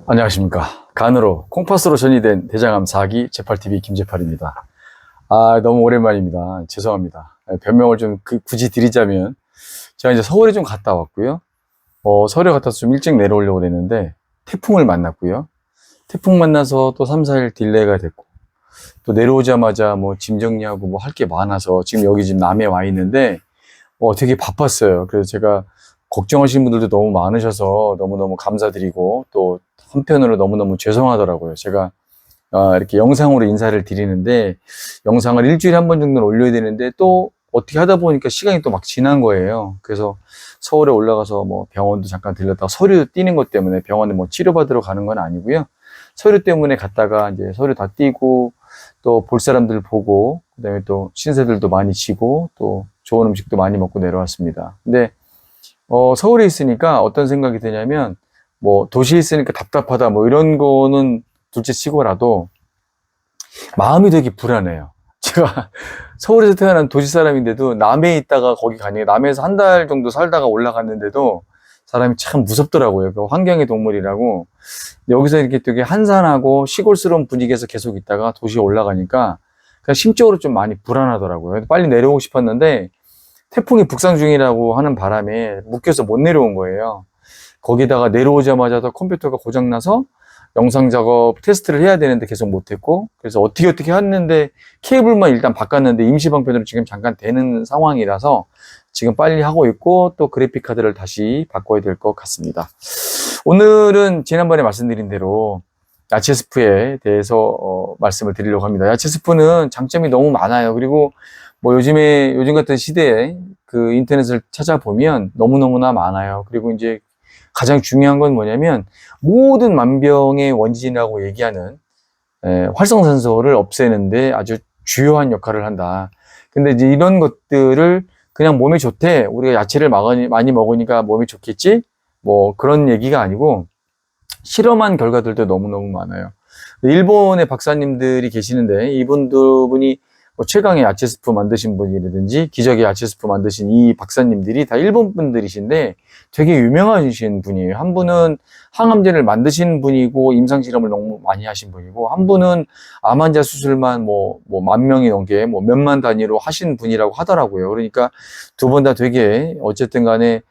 안녕하십니까. 간으로 콩팥으로 전이된 대장암 4기 재팔TV 김재팔입니다. 너무 오랜만입니다. 죄송합니다. 변명을 좀 굳이 드리자면 제가 이제 서울에 좀 갔다 왔고요. 서울에 갔다 와서 좀 일찍 내려오려고 그랬는데 태풍을 만났고요. 태풍 만나서 또 3, 4일 딜레이가 됐고 또 내려오자마자 뭐 짐 정리하고 뭐 할 게 많아서 지금 여기 지금 남해 와 있는데 되게 바빴어요. 그래서 제가 걱정하시는 분들도 너무 많으셔서 너무너무 감사드리고 또 한편으로 너무너무 죄송하더라고요. 제가 이렇게 영상으로 인사를 드리는데 영상을 일주일에 한 번 정도는 올려야 되는데 또 어떻게 하다 보니까 시간이 또 막 지난 거예요. 그래서 서울에 올라가서 뭐 병원도 잠깐 들렸다가 서류 띄는 것 때문에 병원에 뭐 치료받으러 가는 건 아니고요. 서류 때문에 갔다가 이제 서류 다 띄고 또 볼 사람들 보고 그다음에 또 신세들도 많이 지고 또 좋은 음식도 많이 먹고 내려왔습니다. 근데 서울에 있으니까 어떤 생각이 드냐면 뭐 도시에 있으니까 답답하다 뭐 이런 거는 둘째 치고라도 마음이 되게 불안해요. 제가 서울에서 태어난 도시 사람인데도 남해에 있다가 거기 가니 남해에서 한 달 정도 살다가 올라갔는데도 사람이 참 무섭더라고요. 그 환경의 동물이라고. 여기서 이렇게 되게 한산하고 시골스러운 분위기에서 계속 있다가 도시에 올라가니까 그냥 심적으로 좀 많이 불안하더라고요. 빨리 내려오고 싶었는데 태풍이 북상 중이라고 하는 바람에 묶여서 못 내려온 거예요. 거기다가 내려오자마자 컴퓨터가 고장나서 영상 작업 테스트를 해야 되는데 계속 못했고, 그래서 어떻게 했는데 케이블만 일단 바꿨는데 임시 방편으로 지금 잠깐 되는 상황이라서 지금 빨리 하고 있고 또 그래픽 카드를 다시 바꿔야 될 것 같습니다. 오늘은 지난번에 말씀드린 대로 야채 스프에 대해서 말씀을 드리려고 합니다. 야채 스프는 장점이 너무 많아요. 그리고 뭐 요즘 같은 시대에 그 인터넷을 찾아보면 너무너무나 많아요. 그리고 이제 가장 중요한 건 뭐냐면 모든 만병의 원진이라고 얘기하는 활성산소를 없애는데 아주 주요한 역할을 한다. 근데 이제 이런 것들을 그냥 몸에 좋대. 우리가 야채를 많이 먹으니까 몸에 좋겠지? 뭐 그런 얘기가 아니고 실험한 결과들도 너무너무 많아요. 일본의 박사님들이 계시는데 이분이 뭐 최강의 야채 스프 만드신 분이라든지 기적의 야채 스프 만드신 이 박사님들이 다 일본 분들이신데 되게 유명하신 분이에요. 한 분은 항암제를 만드신 분이고 임상 실험을 너무 많이 하신 분이고 한 분은 암 환자 수술만 뭐 10,000명이 넘게 뭐 몇만 단위로 하신 분이라고 하더라고요. 그러니까 두 분 다 되게 어쨌든 간에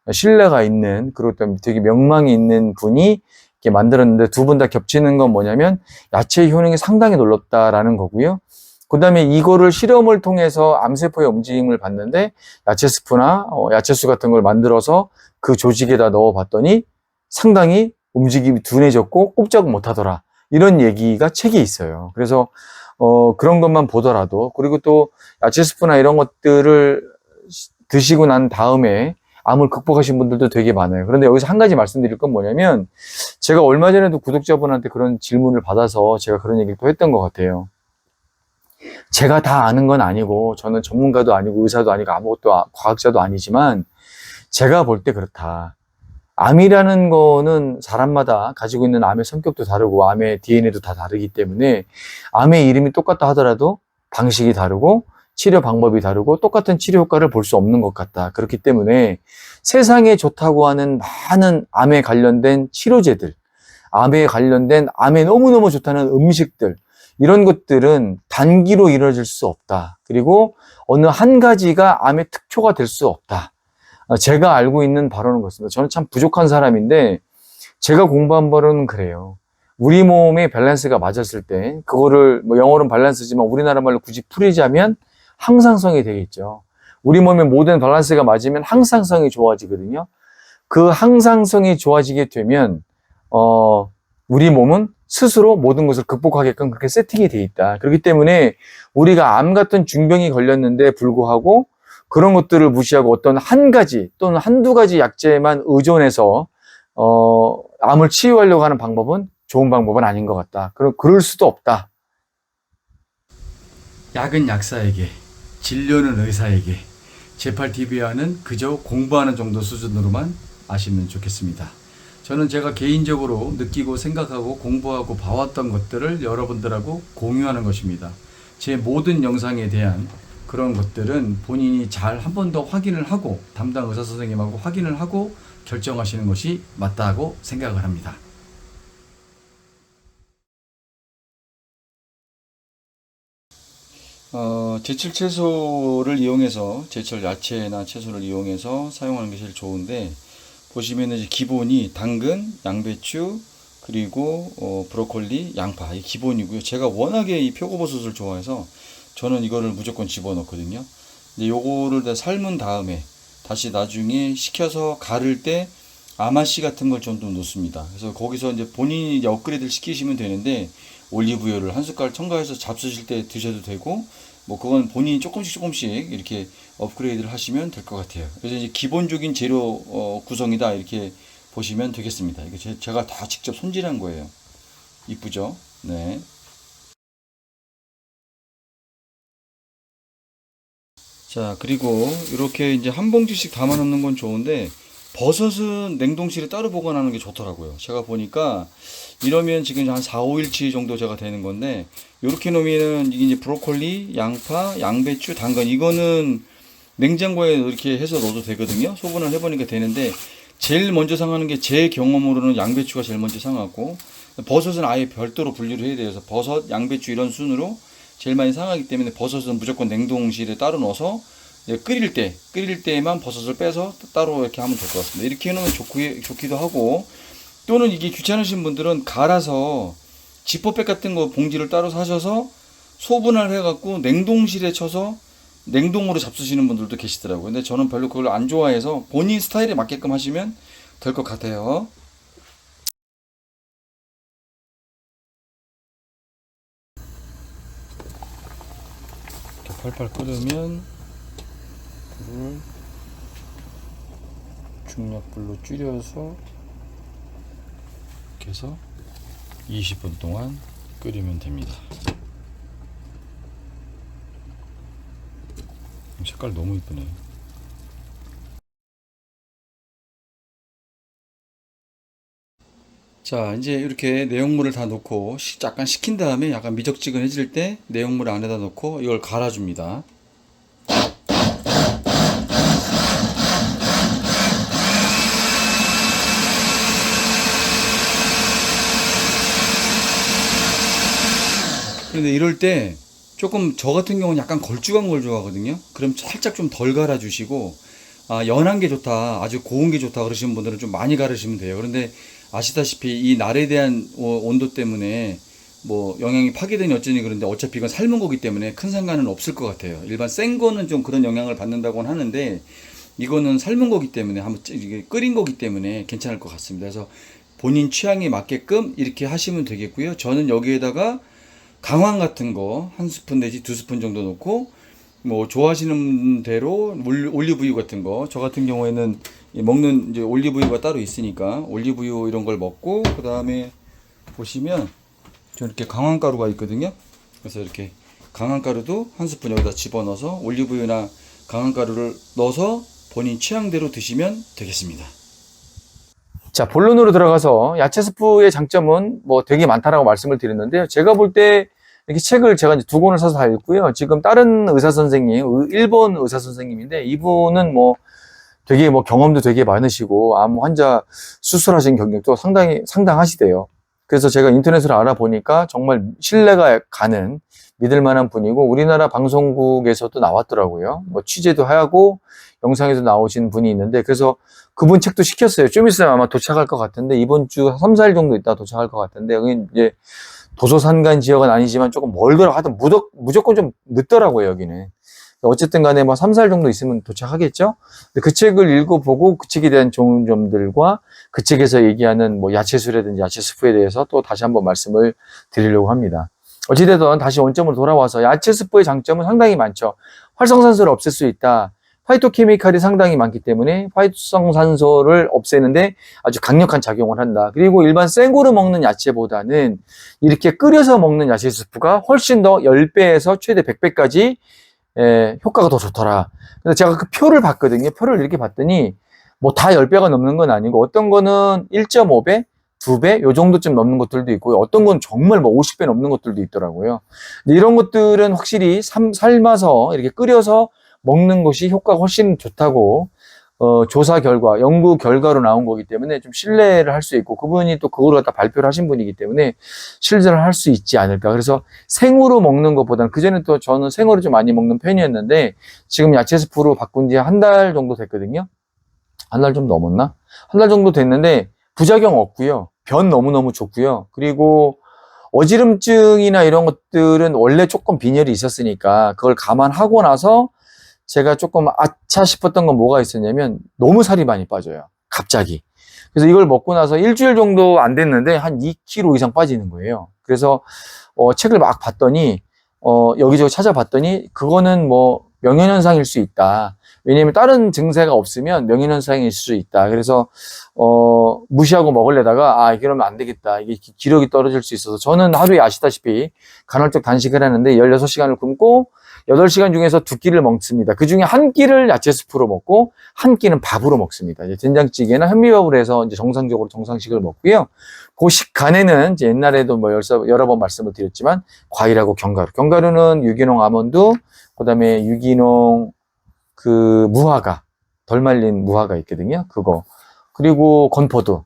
신뢰가 있는 그리고 되게 명망이 있는 분이 이렇게 만들었는데 두 분 다 겹치는 건 뭐냐면 야채 효능이 상당히 놀랍다라는 거고요. 그 다음에 이거를 실험을 통해서 암세포의 움직임을 봤는데 야채 스프나 야채수 같은 걸 만들어서 그 조직에다 넣어 봤더니 상당히 움직임이 둔해졌고 꼼짝 못 하더라. 이런 얘기가 책에 있어요. 그래서 그런 것만 보더라도 그리고 또 야채 스프나 이런 것들을 드시고 난 다음에 암을 극복하신 분들도 되게 많아요. 그런데 여기서 한 가지 말씀드릴 건 뭐냐면 제가 얼마 전에도 구독자분한테 그런 질문을 받아서 제가 그런 얘기를 또 했던 것 같아요. 제가 다 아는 건 아니고 저는 전문가도 아니고 의사도 아니고 아무것도 과학자도 아니지만 제가 볼 때 그렇다. 암이라는 거는 사람마다 가지고 있는 암의 성격도 다르고 암의 DNA도 다 다르기 때문에 암의 이름이 똑같다 하더라도 방식이 다르고 치료 방법이 다르고 똑같은 치료 효과를 볼 수 없는 것 같다. 그렇기 때문에 세상에 좋다고 하는 많은 암에 관련된 치료제들, 암에 관련된 암에 너무너무 좋다는 음식들 이런 것들은 단기로 이루어질 수 없다. 그리고 어느 한 가지가 암의 특효가 될 수 없다. 제가 알고 있는 바로는 그렇습니다. 저는 참 부족한 사람인데 제가 공부한 바로는 그래요. 우리 몸의 밸런스가 맞았을 때 그거를 뭐 영어로는 밸런스지만 우리나라 말로 굳이 풀이자면 항상성이 되겠죠. 우리 몸의 모든 밸런스가 맞으면 항상성이 좋아지거든요. 그 항상성이 좋아지게 되면 우리 몸은 스스로 모든 것을 극복하게끔 그렇게 세팅이 돼 있다. 그렇기 때문에 우리가 암 같은 중병이 걸렸는데 불구하고 그런 것들을 무시하고 어떤 한 가지 또는 한두 가지 약제만 의존해서 암을 치유하려고 하는 방법은 좋은 방법은 아닌 것 같다. 그럴 수도 없다. 약은 약사에게, 진료는 의사에게, 재팔TV와는 그저 공부하는 정도 수준으로만 아시면 좋겠습니다. 저는 제가 개인적으로 느끼고 생각하고 공부하고 봐왔던 것들을 여러분들하고 공유하는 것입니다. 제 모든 영상에 대한 그런 것들은 본인이 잘 한 번 더 확인을 하고 담당 의사 선생님하고 확인을 하고 결정하시는 것이 맞다고 생각을 합니다. 제철 채소를 이용해서, 제철 야채나 채소를 이용해서 사용하는 게 제일 좋은데, 보시면은 이제 기본이 당근, 양배추, 그리고 브로콜리, 양파. 이 기본이고요. 제가 워낙에 이 표고버섯을 좋아해서 저는 이거를 무조건 집어넣거든요. 근데 요거를 다 삶은 다음에 다시 나중에 식혀서 가를 때 아마씨 같은 걸 좀 넣습니다. 그래서 거기서 이제 본인이 이제 업그레이드를 시키시면 되는데, 올리브유를 한 숟갈 첨가해서 잡수실 때 드셔도 되고, 뭐 그건 본인이 조금씩 조금씩 이렇게 업그레이드를 하시면 될 것 같아요. 그래서 이제 기본적인 재료 구성이다 이렇게 보시면 되겠습니다. 이거 제가 다 직접 손질한 거예요. 이쁘죠? 네. 자, 그리고 이렇게 이제 한 봉지씩 담아 놓는 건 좋은데, 버섯은 냉동실에 따로 보관하는 게 좋더라고요. 제가 보니까 이러면 지금 한 4, 5일치 정도 제가 되는 건데, 이렇게 놓으면은 이게 이제 브로콜리, 양파, 양배추, 당근, 이거는 냉장고에 이렇게 해서 넣어도 되거든요. 소분을 해보니까 되는데, 제일 먼저 상하는 게 제 경험으로는 양배추가 제일 먼저 상하고, 버섯은 아예 별도로 분류를 해야 돼서 버섯, 양배추 이런 순으로 제일 많이 상하기 때문에 버섯은 무조건 냉동실에 따로 넣어서 끓일 때에만 버섯을 빼서 따로 이렇게 하면 될 것 같습니다. 이렇게 해놓으면 좋기도 하고, 또는 이게 귀찮으신 분들은 갈아서 지퍼백 같은 거 봉지를 따로 사셔서 소분할 해갖고 냉동실에 쳐서 냉동으로 잡수시는 분들도 계시더라고요. 근데 저는 별로 그걸 안 좋아해서 본인 스타일에 맞게끔 하시면 될 것 같아요. 이렇게 팔팔 끓으면 불을 중약불로 줄여서 이렇게 해서 20분 동안 끓이면 됩니다. 색깔 너무 이쁘네. 자, 이제 이렇게 내용물을 다 넣고 약간 식힌 다음에 약간 미적지근해질 때 내용물 안에다 넣고 이걸 갈아줍니다. 그런데 이럴 때 조금 저 같은 경우는 약간 걸쭉한 걸 좋아하거든요. 그럼 살짝 좀 덜 갈아주시고, 연한 게 좋다, 아주 고운 게 좋다 그러시는 분들은 좀 많이 갈으시면 돼요. 그런데 아시다시피 이 날에 대한 온도 때문에 뭐 영양이 파괴되니 어쩌니 그런데 어차피 이건 삶은 거기 때문에 큰 상관은 없을 것 같아요. 일반 센 거는 좀 그런 영향을 받는다고는 하는데, 이거는 삶은 거기 때문에 한번 이게 끓인 거기 때문에 괜찮을 것 같습니다. 그래서 본인 취향에 맞게끔 이렇게 하시면 되겠고요. 저는 여기에다가 강황 같은 거 한 스푼 내지 두 스푼 정도 넣고, 뭐 좋아하시는 대로 올리브유 같은 거, 저 같은 경우에는 먹는 이제 올리브유가 따로 있으니까 올리브유 이런 걸 먹고, 그 다음에 보시면 이렇게 강황가루가 있거든요. 그래서 이렇게 강황가루도 한 스푼 여기다 집어넣어서 올리브유나 강황가루를 넣어서 본인 취향대로 드시면 되겠습니다. 자, 본론으로 들어가서 야채 스프의 장점은 뭐 되게 많다라고 말씀을 드렸는데요. 제가 볼 때 이렇게 책을 제가 이제 두 권을 사서 다 읽고요. 지금 다른 의사 선생님, 일본 의사 선생님인데 이분은 뭐 되게 뭐 경험도 되게 많으시고 암 환자 수술하신 경력도 상당하시대요. 그래서 제가 인터넷으로 알아보니까 정말 신뢰가 가는 믿을 만한 분이고, 우리나라 방송국에서도 나왔더라고요. 뭐 취재도 하고 영상에도 나오신 분이 있는데, 그래서 그분 책도 시켰어요. 좀 있으면 아마 도착할 것 같은데, 이번 주 3, 4일 정도 있다 도착할 것 같은데, 여기 이제 도서산간 지역은 아니지만 조금 멀더라고. 하여튼 무조건 좀 늦더라고요, 여기는. 어쨌든 간에 뭐 3, 4일 정도 있으면 도착하겠죠? 근데 그 책을 읽어보고 그 책에 대한 좋은 점들과 그 책에서 얘기하는 뭐 야채술이라든지 야채 스프에 대해서 또 다시 한번 말씀을 드리려고 합니다. 어찌되든 다시 원점으로 돌아와서 야채 스프의 장점은 상당히 많죠. 활성산소를 없앨 수 있다. 파이토케미칼이 상당히 많기 때문에 활성산소를 없애는데 아주 강력한 작용을 한다. 그리고 일반 생고로 먹는 야채보다는 이렇게 끓여서 먹는 야채 스프가 훨씬 더 10배에서 최대 100배까지 효과가 더 좋더라. 근데 제가 그 표를 봤거든요. 표를 이렇게 봤더니 뭐 다 10배가 넘는 건 아니고, 어떤 거는 1.5배, 2배 요 정도쯤 넘는 것들도 있고요. 어떤 건 정말 뭐 50배 넘는 것들도 있더라고요. 근데 이런 것들은 확실히 삶아서 이렇게 끓여서 먹는 것이 효과가 훨씬 좋다고 조사 결과, 연구 결과로 나온 거기 때문에 좀 신뢰를 할 수 있고, 그분이 또 그걸 갖다 발표를 하신 분이기 때문에 신뢰를 할 수 있지 않을까. 그래서 생으로 먹는 것보다는, 그전에 또 저는 생으로 좀 많이 먹는 편이었는데, 지금 야채 스프로 바꾼 지 한 달 정도 됐거든요. 한 달 좀 넘었나? 한 달 정도 됐는데, 부작용 없고요. 변 너무너무 좋고요. 그리고 어지럼증이나 이런 것들은 원래 조금 빈혈이 있었으니까, 그걸 감안하고 나서 제가 조금 아차 싶었던 건 뭐가 있었냐면 너무 살이 많이 빠져요. 갑자기. 그래서 이걸 먹고 나서 일주일 정도 안 됐는데 한 2kg 이상 빠지는 거예요. 그래서 책을 막 봤더니 여기저기 찾아봤더니 그거는 뭐 명현현상일 수 있다. 왜냐면 다른 증세가 없으면 명현현상일 수 있다. 그래서 무시하고 먹으려다가 이러면 안 되겠다. 이게 기력이 떨어질 수 있어서 저는 하루에 아시다시피 간헐적 단식을 하는데 16시간을 굶고 8시간 중에서 2끼를 먹습니다. 그 중에 한 끼를 야채 스프로 먹고 한 끼는 밥으로 먹습니다. 이제 된장찌개나 현미밥으로 해서 이제 정상적으로 정상식을 먹고요. 그 식간에는 이제 옛날에도 뭐 여러 번 말씀을 드렸지만 과일하고 견과류. 견과류는 유기농 아몬드, 그다음에 유기농 그 무화과, 덜 말린 무화과 있거든요. 그거. 그리고 건포도.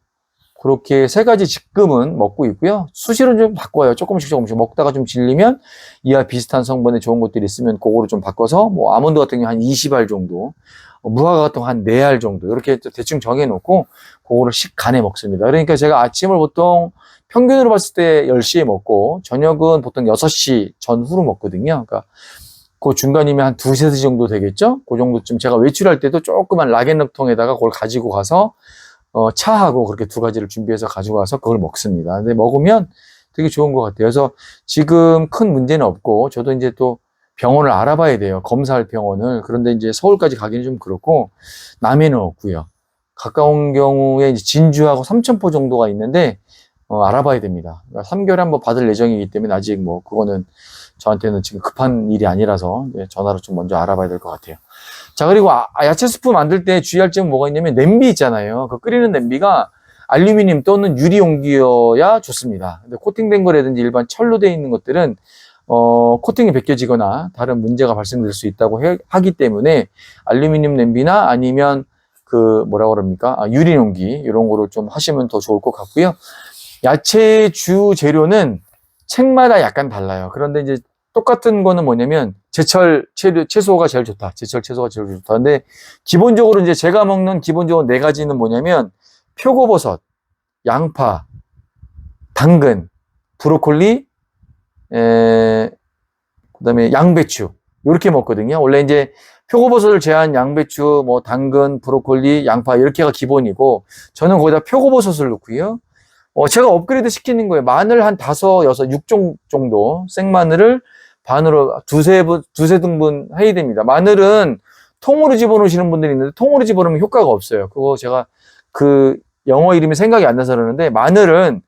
그렇게 3가지 지금은 먹고 있고요. 수시로 좀 바꿔요. 조금씩 먹다가 좀 질리면 이와 비슷한 성분의 좋은 것들이 있으면 그거로 좀 바꿔서 뭐 아몬드 같은 경우 한 20알 정도, 무화과 같은 경우 한 4알 정도 이렇게 대충 정해놓고 그거를 식간에 먹습니다. 그러니까 제가 아침을 보통 평균으로 봤을 때 10시에 먹고 저녁은 보통 6시 전후로 먹거든요. 그러니까 그 중간이면 한 2-3시 정도 되겠죠? 그 정도쯤 제가 외출할 때도 조그만 락앤락통에다가 그걸 가지고 가서 차하고 그렇게 2가지를 준비해서 가지고 와서 그걸 먹습니다. 근데 먹으면 되게 좋은 것 같아요. 그래서 지금 큰 문제는 없고, 저도 이제 또 병원을 알아봐야 돼요. 검사할 병원을. 그런데 이제 서울까지 가기는 좀 그렇고, 남해는 없고요. 가까운 경우에 이제 진주하고 삼천포 정도가 있는데, 알아봐야 됩니다. 그러니까 3개월에 한번 받을 예정이기 때문에 아직 뭐, 그거는 저한테는 지금 급한 일이 아니라서 전화로 좀 먼저 알아봐야 될 것 같아요. 자, 그리고 야채 스프 만들 때 주의할 점은 뭐가 있냐면 냄비 있잖아요. 그 끓이는 냄비가 알루미늄 또는 유리 용기여야 좋습니다. 근데 코팅된 거라든지 일반 철로 되어 있는 것들은 코팅이 벗겨지거나 다른 문제가 발생될 수 있다고 하기 때문에 알루미늄 냄비나 아니면 그 뭐라 그럽니까? 유리 용기 이런 거를 좀 하시면 더 좋을 것 같고요. 야채 주 재료는 책마다 약간 달라요. 그런데 이제 똑같은 거는 뭐냐면 제철 채소가 제일 좋다. 제철 채소가 제일 좋다. 근데 기본적으로 이제 제가 먹는 기본적으로 4가지는 뭐냐면 표고버섯, 양파, 당근, 브로콜리, 그다음에 양배추 이렇게 먹거든요. 원래 이제 표고버섯을 제한 양배추, 뭐 당근, 브로콜리, 양파 이렇게가 기본이고 저는 거기다 표고버섯을 넣고요. 제가 업그레이드 시키는 거예요. 마늘 한 5, 6, 6종 정도 생마늘을 반으로 두세 등분 해야 됩니다. 마늘은 통으로 집어넣으시는 분들이 있는데 통으로 집어넣으면 효과가 없어요. 그거 제가 그 영어 이름이 생각이 안 나서 그러는데 마늘은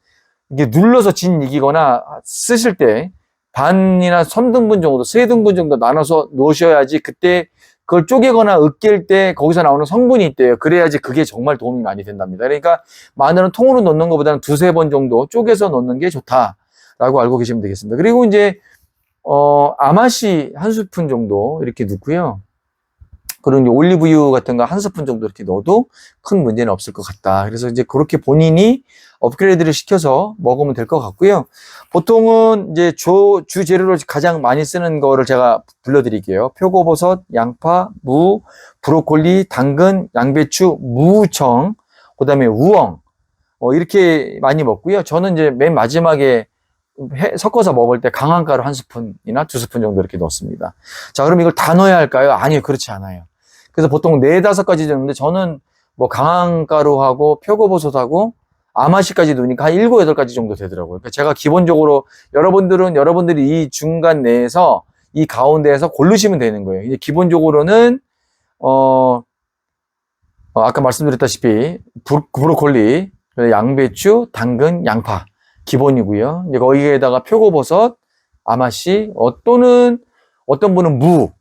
이게 눌러서 진 이기거나 쓰실 때 반이나 3등분 정도, 3등분 정도 나눠서 놓으셔야지 그때 그걸 쪼개거나 으깰 때 거기서 나오는 성분이 있대요. 그래야지 그게 정말 도움이 많이 된답니다. 그러니까 마늘은 통으로 넣는 것보다는 2-3번 정도 쪼개서 넣는 게 좋다라고 알고 계시면 되겠습니다. 그리고 이제 아마시 1스푼 정도 이렇게 넣고요. 그리고 이제 올리브유 같은 거 1스푼 정도 이렇게 넣어도 큰 문제는 없을 것 같다. 그래서 이제 그렇게 본인이 업그레이드를 시켜서 먹으면 될 것 같고요. 보통은 이제 주 재료로 가장 많이 쓰는 거를 제가 불러드릴게요. 표고버섯, 양파, 무, 브로콜리, 당근, 양배추, 무청, 그 다음에 우엉, 이렇게 많이 먹고요. 저는 이제 맨 마지막에 섞어서 먹을 때 강황가루 1스푼이나 2스푼 정도 이렇게 넣습니다. 자, 그럼 이걸 다 넣어야 할까요? 아니요, 그렇지 않아요. 그래서 보통 4-5가지 넣는데 저는 뭐 강황가루하고 표고버섯하고 아마시까지 넣으니까 한 7-8가지 정도 되더라고요. 그러니까 제가 기본적으로 여러분들이 이 중간 내에서 이 가운데에서 고르시면 되는 거예요. 이제 기본적으로는 아까 말씀드렸다시피 브로콜리, 양배추, 당근, 양파 기본이고요. 이제 거기에다가 표고버섯, 아마시, 또는 어떤 분은 무,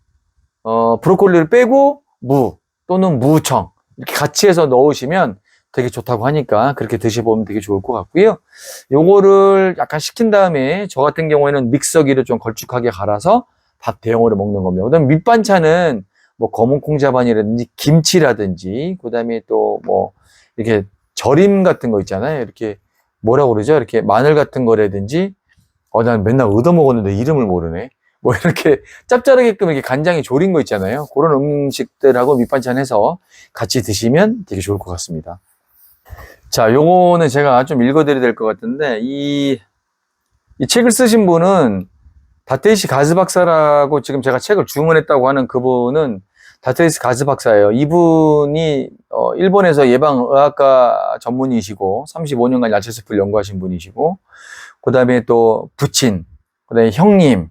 브로콜리를 빼고 무 또는 무청 이렇게 같이 해서 넣으시면 되게 좋다고 하니까 그렇게 드셔보면 되게 좋을 것 같고요. 요거를 약간 식힌 다음에 저 같은 경우에는 믹서기를 좀 걸쭉하게 갈아서 밥 대용으로 먹는 겁니다. 그다음에 밑반찬은 뭐 검은 콩자반이라든지 김치라든지 그다음에 또 뭐 이렇게 절임 같은 거 있잖아요. 이렇게 뭐라고 그러죠? 이렇게 마늘 같은 거라든지 난 맨날 얻어먹었는데 이름을 모르네. 뭐 이렇게 짭짤하게끔 이렇게 간장에 졸인 거 있잖아요. 그런 음식들하고 밑반찬 해서 같이 드시면 되게 좋을 것 같습니다. 자, 요거는 제가 좀 읽어드려야 될 것 같은데, 이 책을 쓰신 분은 다테이시 가즈 박사라고 지금 제가 책을 주문했다고 하는 그분은 다테이시 가즈 박사예요. 이분이 일본에서 예방의학과 전문의시고 35년간 야채숲을 연구하신 분이시고, 그 다음에 또 부친, 그 다음에 형님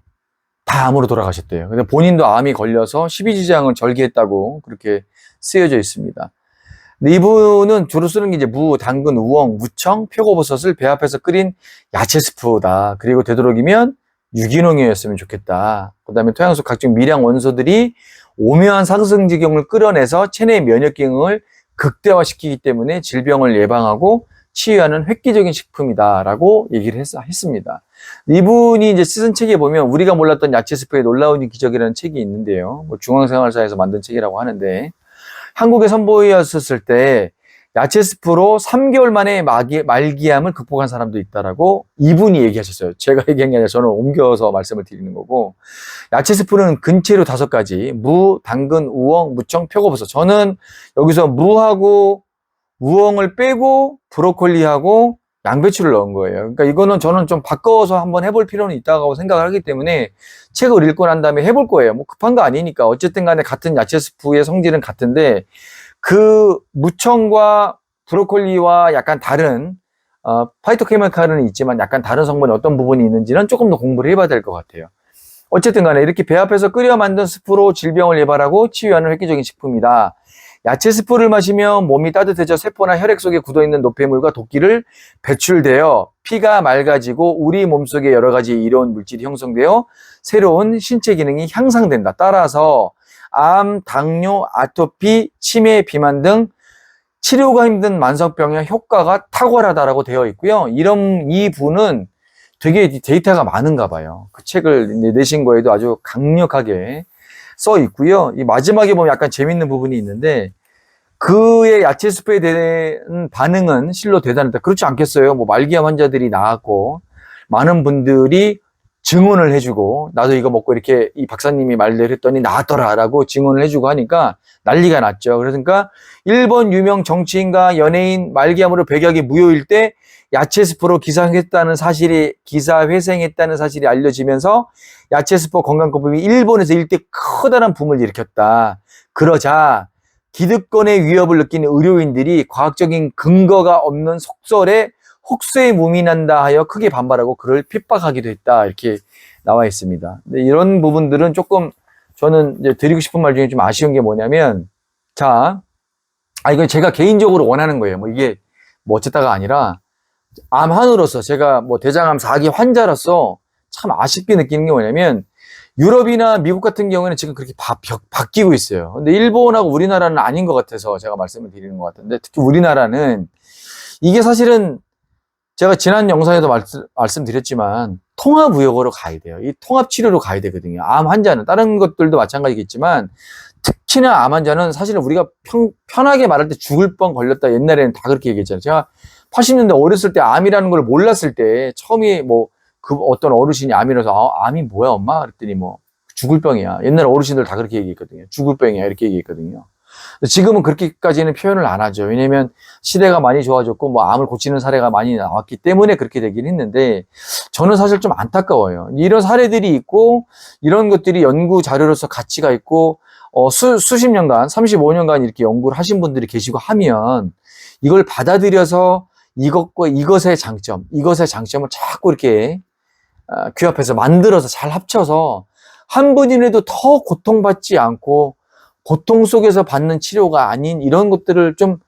다 암으로 돌아가셨대요. 근데 본인도 암이 걸려서 12지장을 절개했다고 그렇게 쓰여져 있습니다. 근데 이분은 주로 쓰는 게 이제 무, 당근, 우엉, 무청, 표고버섯을 배합해서 끓인 야채 스프다. 그리고 되도록이면 유기농이었으면 좋겠다. 그 다음에 토양 속 각종 미량 원소들이 오묘한 상승지경을 끌어내서 체내 면역 기능을 극대화시키기 때문에 질병을 예방하고 치유하는 획기적인 식품이다라고 얘기를 했습니다. 이분이 이제 쓰신 책에 보면 우리가 몰랐던 야채 스프의 놀라운 기적이라는 책이 있는데요. 뭐 중앙생활사에서 만든 책이라고 하는데 한국에 선보였을 때 야채 스프로 3개월 만에 말기암을 극복한 사람도 있다라고 이분이 얘기하셨어요. 제가 얘기한 게 아니라 저는 옮겨서 말씀을 드리는 거고, 야채 스프는 근체로 5가지, 무, 당근, 우엉, 무청, 표고버섯. 저는 여기서 무하고 우엉을 빼고 브로콜리하고 양배추를 넣은 거예요. 그러니까 이거는 저는 좀 바꿔서 한번 해볼 필요는 있다고 생각을 하기 때문에 책을 읽고 난 다음에 해볼 거예요. 뭐 급한 거 아니니까. 어쨌든 간에 같은 야채 스프의 성질은 같은데 그 무청과 브로콜리와 약간 다른 파이토케미칼은 있지만 약간 다른 성분이 어떤 부분이 있는지는 조금 더 공부를 해봐야 될 것 같아요. 어쨌든 간에 이렇게 배합해서 끓여 만든 스프로 질병을 예방하고 치유하는 획기적인 식품이다. 야채 스프를 마시면 몸이 따뜻해져 세포나 혈액 속에 굳어있는 노폐물과 독기를 배출되어 피가 맑아지고 우리 몸속에 여러 가지 이로운 물질이 형성되어 새로운 신체 기능이 향상된다. 따라서 암, 당뇨, 아토피, 치매, 비만 등 치료가 힘든 만성병의 효과가 탁월하다라고 되어 있고요. 이 분은 되게 데이터가 많은가 봐요. 그 책을 내신 거에도 아주 강력하게 써 있고요. 이 마지막에 보면 약간 재밌는 부분이 있는데 그의 야채 스프에 대한 반응은 실로 대단했다. 그렇지 않겠어요? 뭐 말기암 환자들이 나왔고 많은 분들이 증언을 해주고 나도 이거 먹고 이렇게 이 박사님이 말대로 했더니 나았더라라고 증언을 해주고 하니까 난리가 났죠. 그러니까 일본 유명 정치인과 연예인 말기암으로 백약이 무효일 때 야채 스프로 기사회생했다는 사실이 알려지면서 야채 스프 건강법이 일본에서 일대 커다란 붐을 일으켰다. 그러자 기득권의 위협을 느끼는 의료인들이 과학적인 근거가 없는 속설에 혹세에 무민한다 하여 크게 반발하고 그를 핍박하기도 했다. 이렇게 나와 있습니다. 근데 이런 부분들은 조금 저는 이제 드리고 싶은 말 중에 좀 아쉬운 게 뭐냐면, 이건 제가 개인적으로 원하는 거예요. 뭐 이게 뭐 어쨌다가 아니라 암환으로서 제가 뭐 대장암 4기 환자로서 참 아쉽게 느끼는 게 뭐냐면 유럽이나 미국 같은 경우에는 지금 그렇게 바뀌고 있어요. 근데 일본하고 우리나라는 아닌 것 같아서 제가 말씀을 드리는 것 같은데 특히 우리나라는 이게 사실은 제가 지난 영상에도 말씀드렸지만 통합의학으로 가야 돼요. 이 통합치료로 가야 되거든요. 암 환자는 다른 것들도 마찬가지겠지만 특히나 암 환자는 사실은 우리가 편하게 말할 때 죽을 뻔 걸렸다 옛날에는 다 그렇게 얘기했잖아요. 제가 80년대 어렸을 때 암이라는 걸 몰랐을 때 처음에 뭐 그 어떤 어르신이 암이라서 암이 뭐야 엄마? 그랬더니 뭐 죽을 병이야. 옛날 어르신들 다 그렇게 얘기했거든요. 죽을 병이야 이렇게 얘기했거든요. 지금은 그렇게까지는 표현을 안 하죠. 왜냐면 시대가 많이 좋아졌고 뭐 암을 고치는 사례가 많이 나왔기 때문에 그렇게 되긴 했는데 저는 사실 좀 안타까워요. 이런 사례들이 있고 이런 것들이 연구 자료로서 가치가 있고 수십 년간 35년간 이렇게 연구를 하신 분들이 계시고 하면 이걸 받아들여서 이것의 장점을 자꾸 이렇게 규합해서 만들어서 잘 합쳐서 한 분이라도 더 고통받지 않고 고통 속에서 받는 치료가 아닌 이런 것들을 좀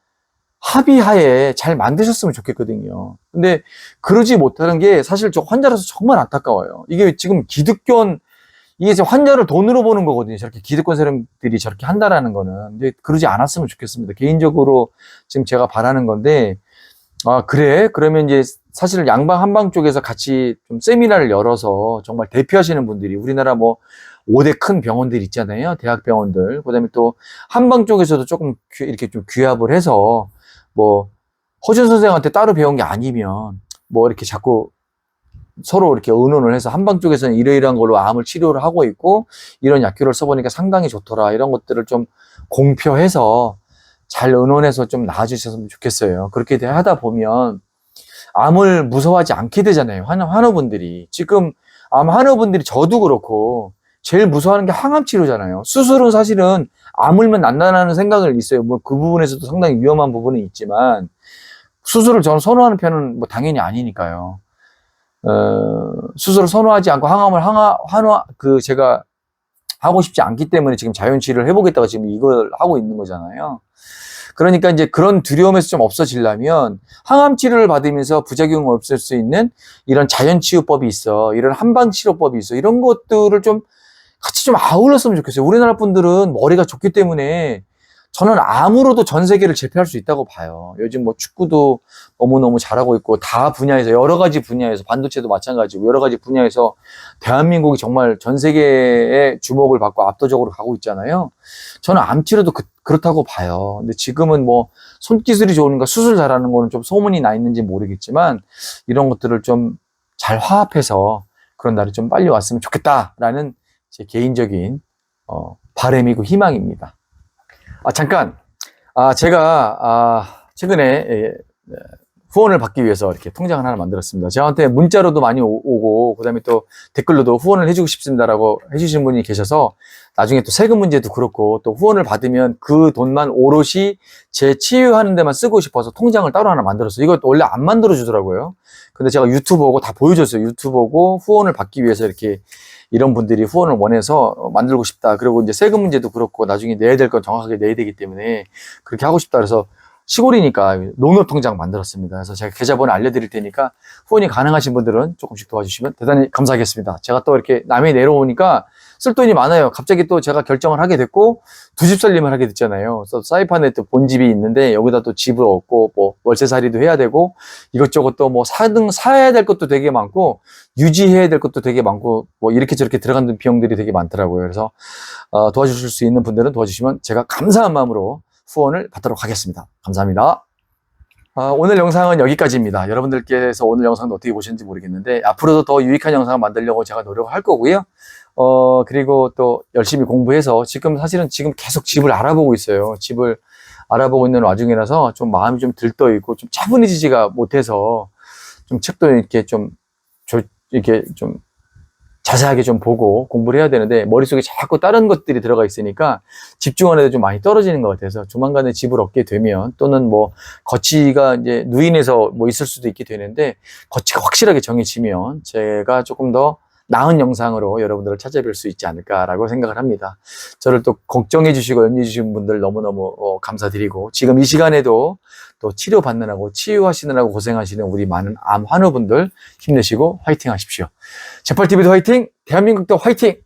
합의하에 잘 만드셨으면 좋겠거든요. 근데 그러지 못하는 게 사실 저 환자로서 정말 안타까워요. 이게 지금 이게 지금 환자를 돈으로 보는 거거든요. 저렇게 기득권 세력들이 저렇게 한다라는 거는. 근데 그러지 않았으면 좋겠습니다. 개인적으로 지금 제가 바라는 건데, 아, 그래? 그러면 이제 사실 양방 한방 쪽에서 같이 좀 세미나를 열어서 정말 대표하시는 분들이 우리나라 뭐 5대 큰 병원들 있잖아요. 대학병원들. 그다음에 또 한방 쪽에서도 조금 이렇게 좀 규합을 해서 뭐 허준 선생한테 따로 배운 게 아니면 뭐 이렇게 자꾸 서로 이렇게 의논을 해서 한방 쪽에서는 이러이러한 걸로 암을 치료를 하고 있고 이런 약효를 써보니까 상당히 좋더라. 이런 것들을 좀 공표해서 잘 의논해서 좀 나아지셨으면 좋겠어요. 그렇게 하다 보면 암을 무서워하지 않게 되잖아요. 환우분들이. 지금 암 환우분들이 저도 그렇고 제일 무서워하는 게 항암 치료잖아요. 수술은 사실은 아물면 낫는다는 생각을 있어요. 뭐 그 부분에서도 상당히 위험한 부분은 있지만 수술을 저는 선호하는 편은 뭐 당연히 아니니까요. 수술을 선호하지 않고 항암을 제가 하고 싶지 않기 때문에 지금 자연치유를 해보겠다고 지금 이걸 하고 있는 거잖아요. 그러니까 이제 그런 두려움에서 좀 없어지려면 항암 치료를 받으면서 부작용을 없앨 수 있는 이런 자연치유법이 있어. 이런 한방치료법이 있어. 이런 것들을 좀 같이 좀 아울렀으면 좋겠어요. 우리나라 분들은 머리가 좋기 때문에 저는 암으로도 전 세계를 제패할 수 있다고 봐요. 요즘 뭐 축구도 너무너무 잘하고 있고 다 분야에서 여러 가지 분야에서 반도체도 마찬가지고 여러 가지 분야에서 대한민국이 정말 전 세계의 주목을 받고 압도적으로 가고 있잖아요. 저는 암 치료도 그렇다고 봐요. 근데 지금은 뭐 손기술이 좋으니까 수술 잘하는 거는 좀 소문이 나 있는지 모르겠지만 이런 것들을 좀 잘 화합해서 그런 날이 좀 빨리 왔으면 좋겠다라는 제 개인적인 바람이고 희망입니다. 잠깐. 제가, 최근에, 후원을 받기 위해서 이렇게 통장을 하나 만들었습니다. 저한테 문자로도 많이 오고, 그 다음에 또 댓글로도 후원을 해주고 싶습니다라고 해주신 분이 계셔서, 나중에 또 세금 문제도 그렇고, 또 후원을 받으면 그 돈만 오롯이 제 치유하는 데만 쓰고 싶어서 통장을 따로 하나 만들었어요. 이거 원래 안 만들어주더라고요. 근데 제가 유튜브고 다 보여줬어요. 유튜브고 후원을 받기 위해서 이렇게 이런 분들이 후원을 원해서 만들고 싶다. 그리고 이제 세금 문제도 그렇고 나중에 내야 될 건 정확하게 내야 되기 때문에 그렇게 하고 싶다. 그래서 시골이니까 농협통장 만들었습니다. 그래서 제가 계좌번호 알려드릴 테니까 후원이 가능하신 분들은 조금씩 도와주시면 대단히 감사하겠습니다. 제가 또 이렇게 남해 내려오니까 쓸 돈이 많아요. 갑자기 또 제가 결정을 하게 됐고 두 집 살림을 하게 됐잖아요. 그래서 사이판에 또 본집이 있는데 여기다 또 집을 얻고 뭐 월세살이도 해야 되고 이것저것 또 뭐 사야 될 것도 되게 많고 유지해야 될 것도 되게 많고 뭐 이렇게 저렇게 들어가는 비용들이 되게 많더라고요. 그래서 도와주실 수 있는 분들은 도와주시면 제가 감사한 마음으로 후원을 받도록 하겠습니다. 감사합니다. 오늘 영상은 여기까지입니다. 여러분들께서 오늘 영상도 어떻게 보셨는지 모르겠는데 앞으로도 더 유익한 영상을 만들려고 제가 노력을 할 거고요. 그리고 또 열심히 공부해서 사실은 지금 계속 집을 알아보고 있어요. 집을 알아보고 있는 와중이라서 좀 마음이 좀 들떠 있고 좀 차분해지지가 못해서 좀 책도 이렇게 좀 자세하게 좀 보고 공부를 해야 되는데 머릿속에 자꾸 다른 것들이 들어가 있으니까 집중하는데 좀 많이 떨어지는 것 같아서 조만간에 집을 얻게 되면 또는 뭐 거치가 이제 누인해서 뭐 있을 수도 있게 되는데 거치가 확실하게 정해지면 제가 조금 더 나은 영상으로 여러분들을 찾아뵐 수 있지 않을까라고 생각을 합니다. 저를 또 걱정해 주시고 염려해 주신 분들 너무너무 감사드리고 지금 이 시간에도 또 치료받느라고 치유하시느라고 고생하시는 우리 많은 암 환우분들 힘내시고 화이팅 하십시오. 제팔TV도 화이팅! 대한민국도 화이팅!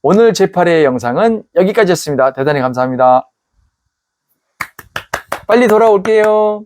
오늘 제8회 영상은 여기까지였습니다. 대단히 감사합니다. 빨리 돌아올게요.